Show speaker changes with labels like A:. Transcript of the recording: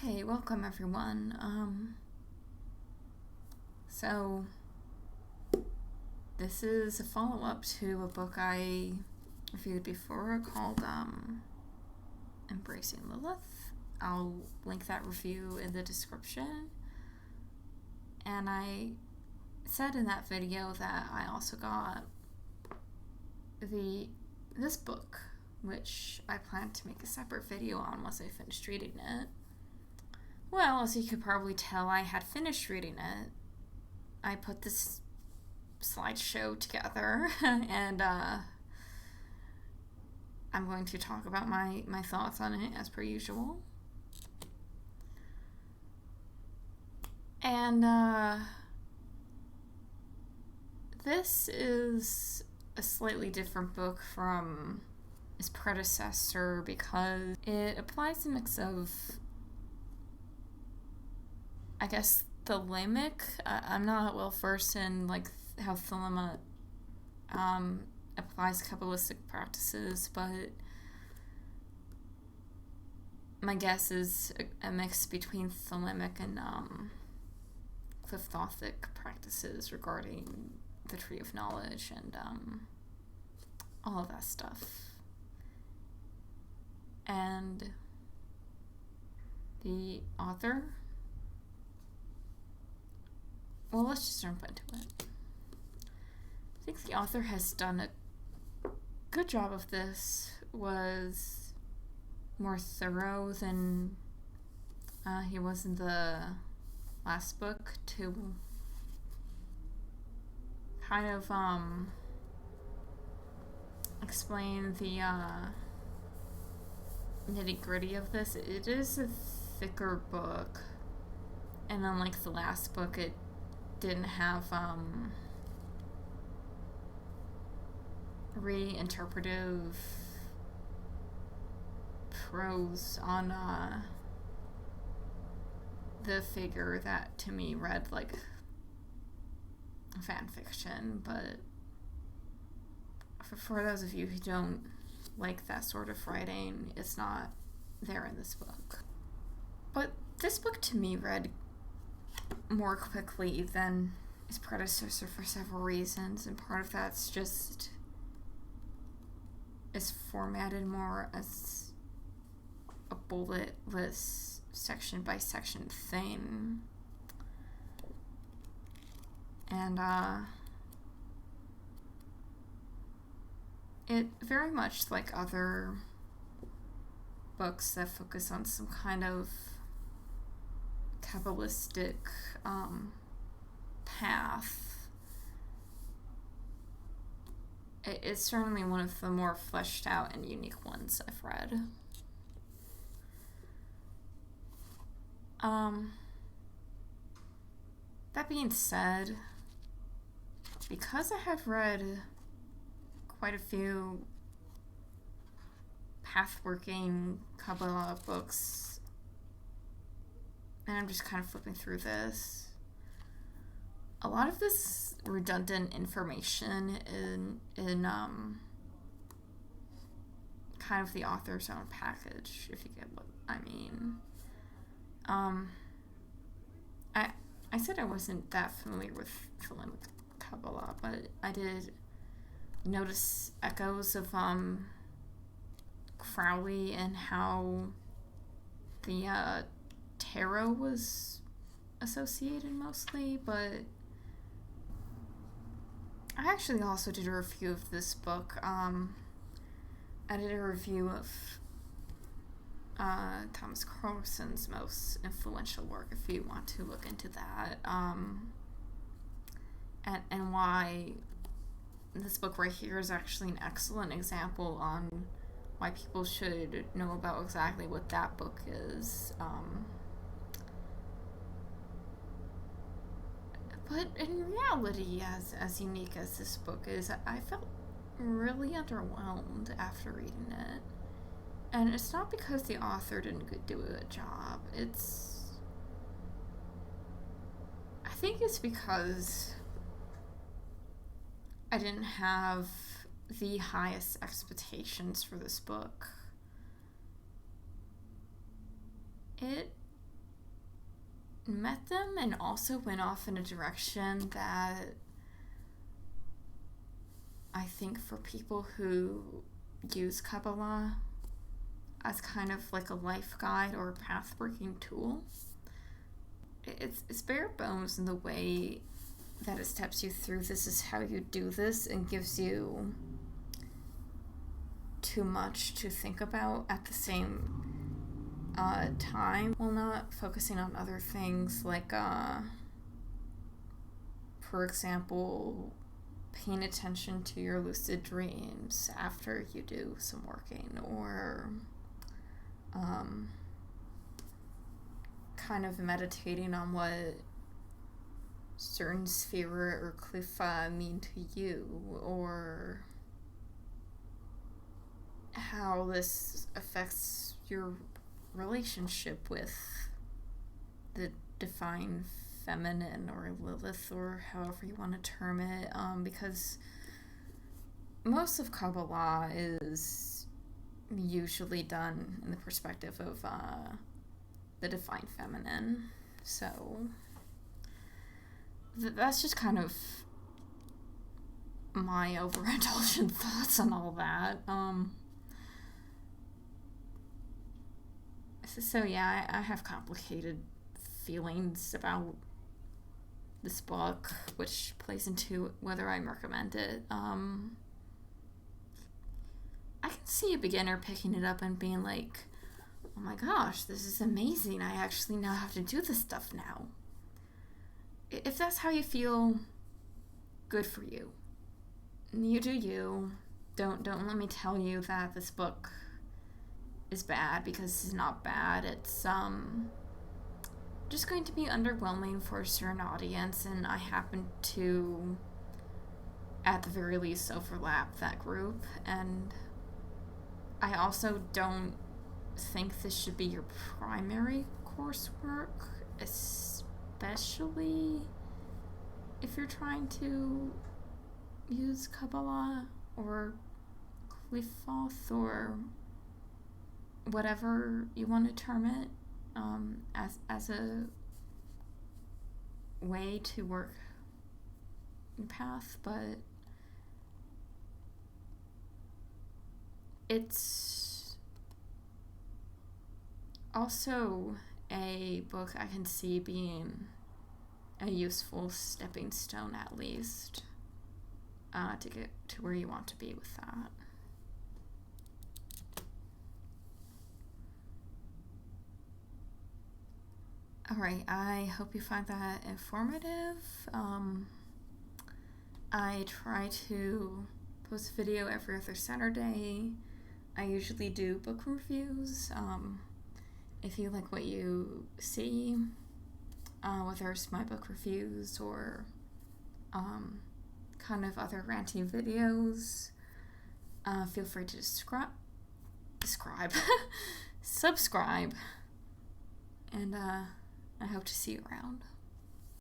A: Okay, welcome everyone. So this is a follow-up to a book I reviewed before called Embodying Lilith. I'll link that review in the description. And I said in that video that I also got this book, which I plan to make a separate video on once I finished reading it. Well, as you could probably tell, I had finished reading it. I put this slideshow together, and I'm going to talk about my thoughts on it as per usual. And this is a slightly different book from its predecessor because it applies a mix of, I guess, thelemic. I'm not well versed in like how thelema applies Kabbalistic practices, but my guess is a mix between thelemic and Qliphothic practices regarding the Tree of Knowledge and all of that stuff. And the author, well, let's just jump into it. I think the author has done a good job of this, was more thorough than he was in the last book to kind of explain the nitty-gritty of this. It is a thicker book, and unlike the last book, it didn't have reinterpretive prose on the figure that to me read like fan fiction, but for those of you who don't like that sort of writing, it's not there in this book. But this book to me read more quickly than its predecessor for several reasons, and part of that's just it's formatted more as a bulletless section by section thing, and it very much like other books that focus on some kind of Kabbalistic path. It's certainly one of the more fleshed out and unique ones I've read. That being said, because I have read quite a few path-working Kabbalah books, and I'm just kind of flipping through this, a lot of this redundant information in kind of the author's own package, if you get what I mean. I said I wasn't that familiar with thelemic Kabbalah, but I did notice echoes of Crowley and how the tarot was associated mostly, but I actually also did a review of this book. I did a review of Thomas Carlson's most influential work, if you want to look into that, and why this book right here is actually an excellent example on why people should know about exactly what that book is. But in reality, as unique as this book is, I felt really underwhelmed after reading it. And it's not because the author didn't do a good job. I think it's because I didn't have the highest expectations for this book. It met them and also went off in a direction that I think for people who use Kabbalah as kind of like a life guide or a path-breaking tool, it's bare bones in the way that it steps you through this is how you do this and gives you too much to think about at the same time, while not focusing on other things like, for example, paying attention to your lucid dreams after you do some working, or kind of meditating on what certain sphera or klifa mean to you, or how this affects your relationship with the divine feminine or Lilith, or however you want to term it, because most of Kabbalah is usually done in the perspective of the divine feminine. So that's just kind of my overindulgent thoughts on all that. So yeah, I have complicated feelings about this book, which plays into whether I recommend it. I can see a beginner picking it up and being like, oh my gosh, this is amazing. I actually know how to do this stuff now. If that's how you feel, good for you. You do you. Don't let me tell you that this book is bad, because it's not bad. It's just going to be underwhelming for a certain audience, and I happen to, at the very least, overlap that group. And I also don't think this should be your primary coursework, especially if you're trying to use Kabbalah or Qlifoth or whatever you want to term it, as a way to work your path. But it's also a book I can see being a useful stepping stone, at least, to get to where you want to be with that. Alright, I hope you find that informative. I try to post a video every other Saturday. I usually do book reviews. If you like what you see, whether it's my book reviews or kind of other ranting videos, feel free to subscribe, and I hope to see you around.